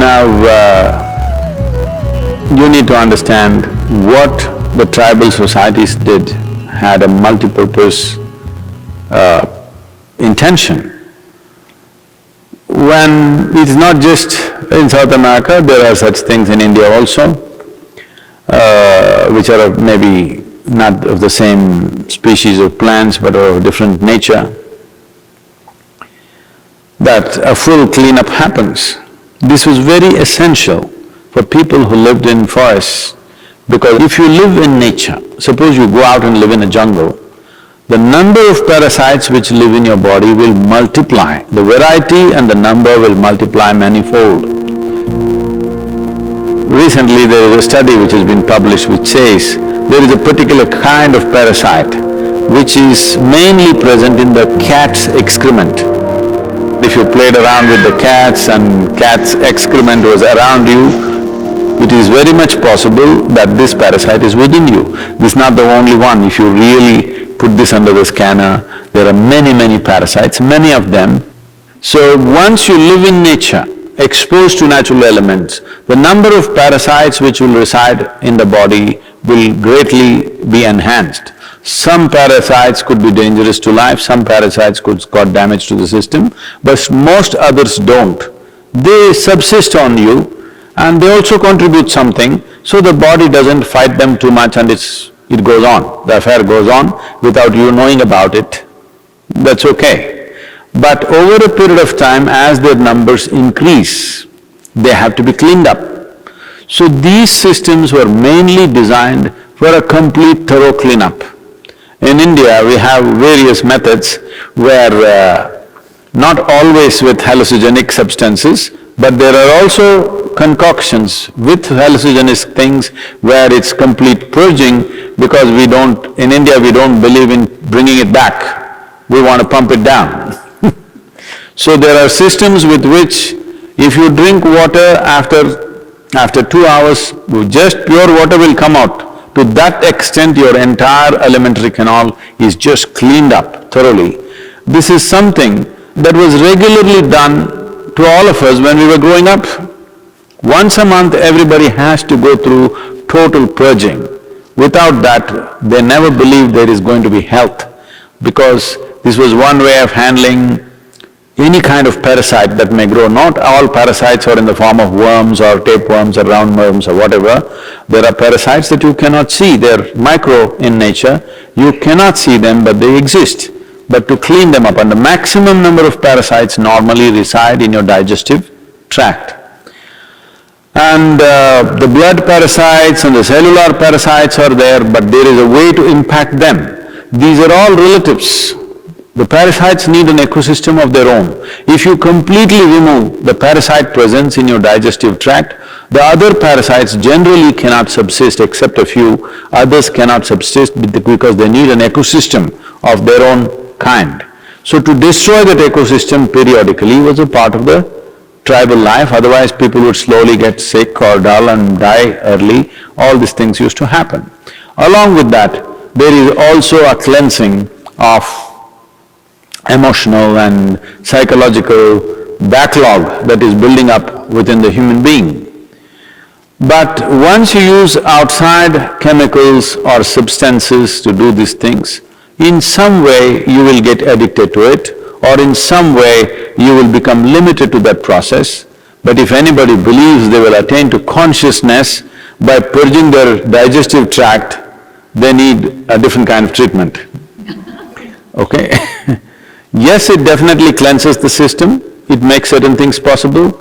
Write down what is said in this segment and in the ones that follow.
Now, you need to understand what the tribal societies did had a multi-purpose intention. When it's not just in South America, there are such things in India also, which are maybe not of the same species of plants but of different nature, that a full cleanup happens. This was very essential for people who lived in forests, because if you live in nature, suppose you go out and live in a jungle, the number of parasites which live in your body will multiply. The variety and the number will multiply manifold. Recently there is a study which has been published which says there is a particular kind of parasite which is mainly present in the cat's excrement. If you played around with the cats and cat's excrement was around you, it is very much possible that this parasite is within you. This is not the only one. If you really put this under the scanner, there are many parasites, many of them. So once you live in nature, exposed to natural elements, the number of parasites which will reside in the body will greatly be enhanced. Some parasites could be dangerous to life, some parasites could cause damage to the system, but most others don't. They subsist on you and they also contribute something, so the body doesn't fight them too much and it goes on, the affair goes on without you knowing about it. That's okay. But over a period of time, as their numbers increase, they have to be cleaned up. So these systems were mainly designed for a complete thorough cleanup. In India, we have various methods where not always with hallucinogenic substances, but there are also concoctions with hallucinogenic things where it's complete purging, because in India we don't believe in bringing it back, we want to pump it down. So there are systems with which if you drink water after 2 hours, just pure water will come out. To that extent your entire alimentary canal is just cleaned up thoroughly. This is something that was regularly done to all of us when we were growing up. Once a month everybody has to go through total purging. Without that, they never believed there is going to be health, because this was one way of handling any kind of parasite that may grow. Not all parasites are in the form of worms or tapeworms or roundworms or whatever. There are parasites that you cannot see, they're micro in nature, you cannot see them but they exist. But to clean them up, and the maximum number of parasites normally reside in your digestive tract. And the blood parasites and the cellular parasites are there, but there is a way to impact them. These are all relatives. The parasites need an ecosystem of their own. If you completely remove the parasite presence in your digestive tract, the other parasites generally cannot subsist except a few, others cannot subsist because they need an ecosystem of their own kind. So to destroy that ecosystem periodically was a part of the tribal life, otherwise people would slowly get sick or dull and die early. All these things used to happen. Along with that, there is also a cleansing of emotional and psychological backlog that is building up within the human being. But once you use outside chemicals or substances to do these things, in some way you will get addicted to it, or in some way you will become limited to that process. But if anybody believes they will attain to consciousness by purging their digestive tract, they need a different kind of treatment. Okay? Yes, it definitely cleanses the system, it makes certain things possible.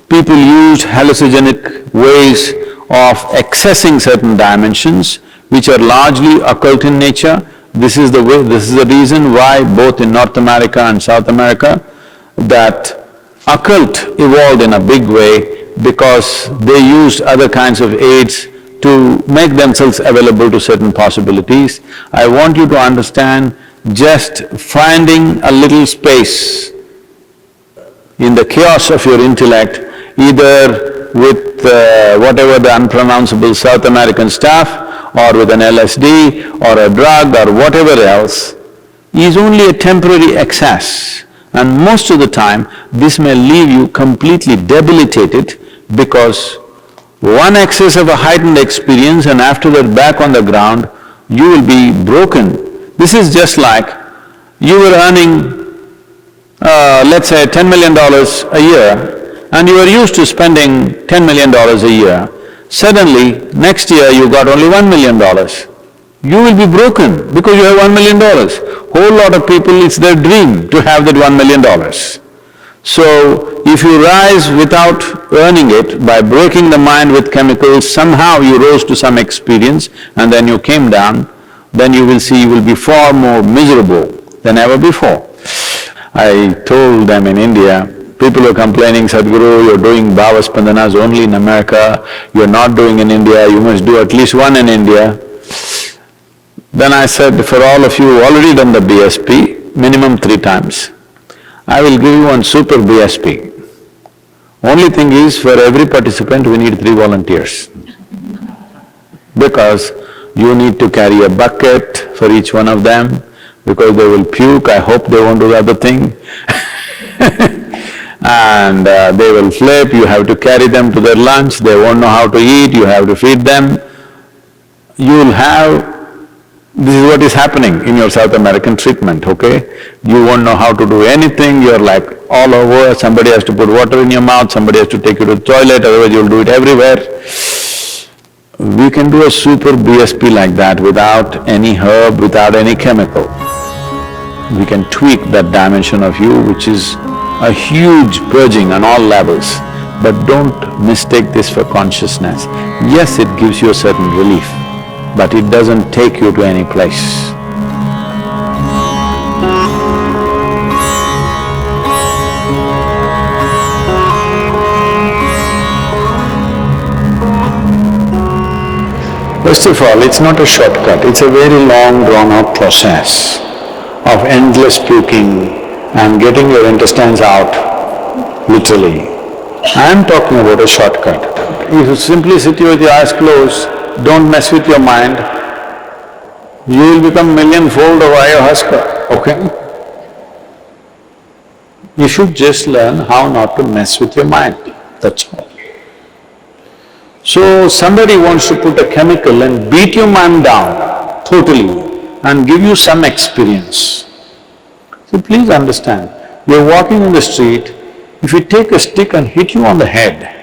People used hallucinogenic ways of accessing certain dimensions which are largely occult in nature. This is the reason why both in North America and South America that occult evolved in a big way, because they used other kinds of aids to make themselves available to certain possibilities. I want you to understand, just finding a little space in the chaos of your intellect, either with whatever the unpronounceable South American stuff, or with an LSD or a drug or whatever else, is only a temporary excess. And most of the time, this may leave you completely debilitated, because one excess of a heightened experience and after that back on the ground, you will be broken. This is just like you were earning, let's say $10 million a year and you were used to spending $10 million a year. Suddenly, next year you got only $1 million. You will be broken because you have $1 million. Whole lot of people, it's their dream to have that $1 million. So, if you rise without earning it, by breaking the mind with chemicals, somehow you rose to some experience and then you came down, then you will see you will be far more miserable than ever before. I told them in India, people are complaining, Sadhguru, you're doing Bhava Spandanas only in America, you're not doing in India, you must do at least one in India. Then I said, for all of you who already done the BSP, minimum 3 times, I will give you one super BSP. Only thing is, for every participant we need 3 volunteers. Because you need to carry a bucket for each one of them, because they will puke, I hope they won't do the other thing. And they will flip, you have to carry them to their lunch, they won't know how to eat, you have to feed them. You will have… This is what is happening in your South American treatment, okay? You won't know how to do anything, you're like all over, somebody has to put water in your mouth, somebody has to take you to the toilet, otherwise you'll do it everywhere. We can do a super BSP like that without any herb, without any chemical. We can tweak that dimension of you, which is a huge purging on all levels. But don't mistake this for consciousness. Yes, it gives you a certain relief, but it doesn't take you to any place. First of all, it's not a shortcut, it's a very long drawn-out process of endless puking and getting your intestines out, literally. I'm talking about a shortcut. If you simply sit with your eyes closed, don't mess with your mind, you will become millionfold of ayahuasca, okay? You should just learn how not to mess with your mind, that's all. So somebody wants to put a chemical and beat your mind down totally and give you some experience. So please understand, you're walking in the street, if you take a stick and hit you on the head,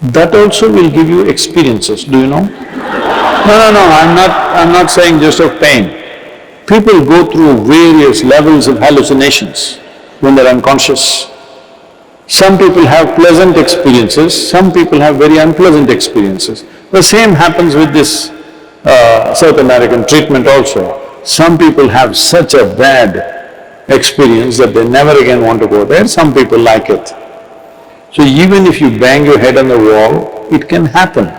that also will give you experiences, do you know? No, I'm not saying just of pain. People go through various levels of hallucinations when they're unconscious. Some people have pleasant experiences, some people have very unpleasant experiences. The same happens with this South American treatment also. Some people have such a bad experience that they never again want to go there, some people like it. So even if you bang your head on the wall, it can happen,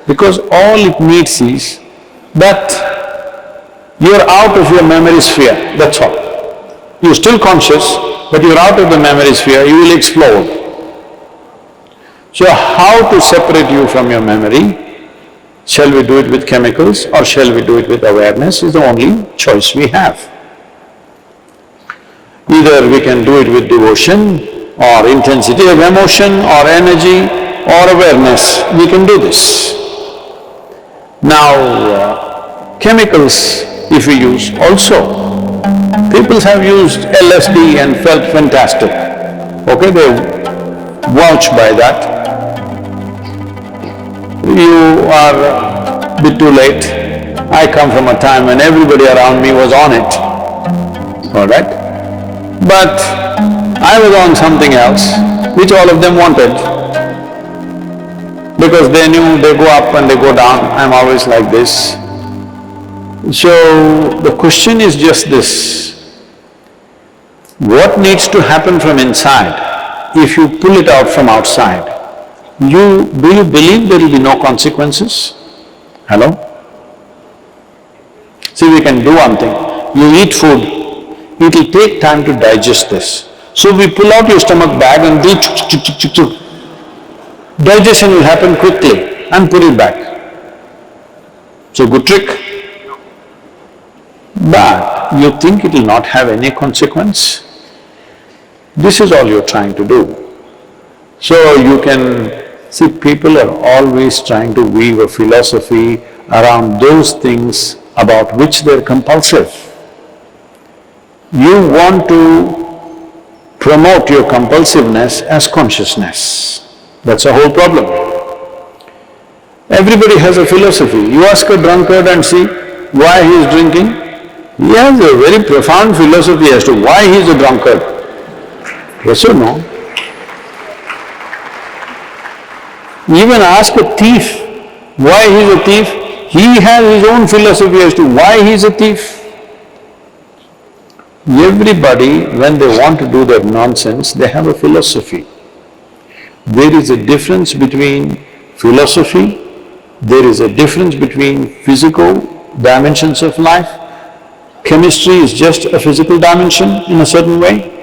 because all it needs is that you're out of your memory sphere, that's all. You're still conscious, but you're out of the memory sphere, you will explode. So how to separate you from your memory? Shall we do it with chemicals or shall we do it with awareness is the only choice we have. Either we can do it with devotion or intensity of emotion or energy or awareness, we can do this. Now, chemicals if we use also, people have used LSD and felt fantastic, okay, they vouch by that. You are a bit too late. I come from a time when everybody around me was on it, all right? But I was on something else, which all of them wanted, because they knew they go up and they go down, I'm always like this. So the question is just this, what needs to happen from inside if you pull it out from outside? Do you believe there will be no consequences? Hello? See, we can do one thing, you eat food, it will take time to digest this. So we pull out your stomach bag and do chuk chuk chuk chuk chuk. Digestion will happen quickly and put it back. So good trick. But you think it will not have any consequence? This is all you're trying to do. So you can See, people are always trying to weave a philosophy around those things about which they're compulsive. You want to promote your compulsiveness as consciousness. That's a whole problem. Everybody has a philosophy. You ask a drunkard and see why he is drinking. He has a very profound philosophy as to why he is a drunkard. Yes or no? Even ask a thief why he is a thief. He has his own philosophy as to why he is a thief. Everybody, when they want to do their nonsense, they have a philosophy. There is a difference between philosophy, there is a difference between physical dimensions of life. Chemistry is just a physical dimension in a certain way.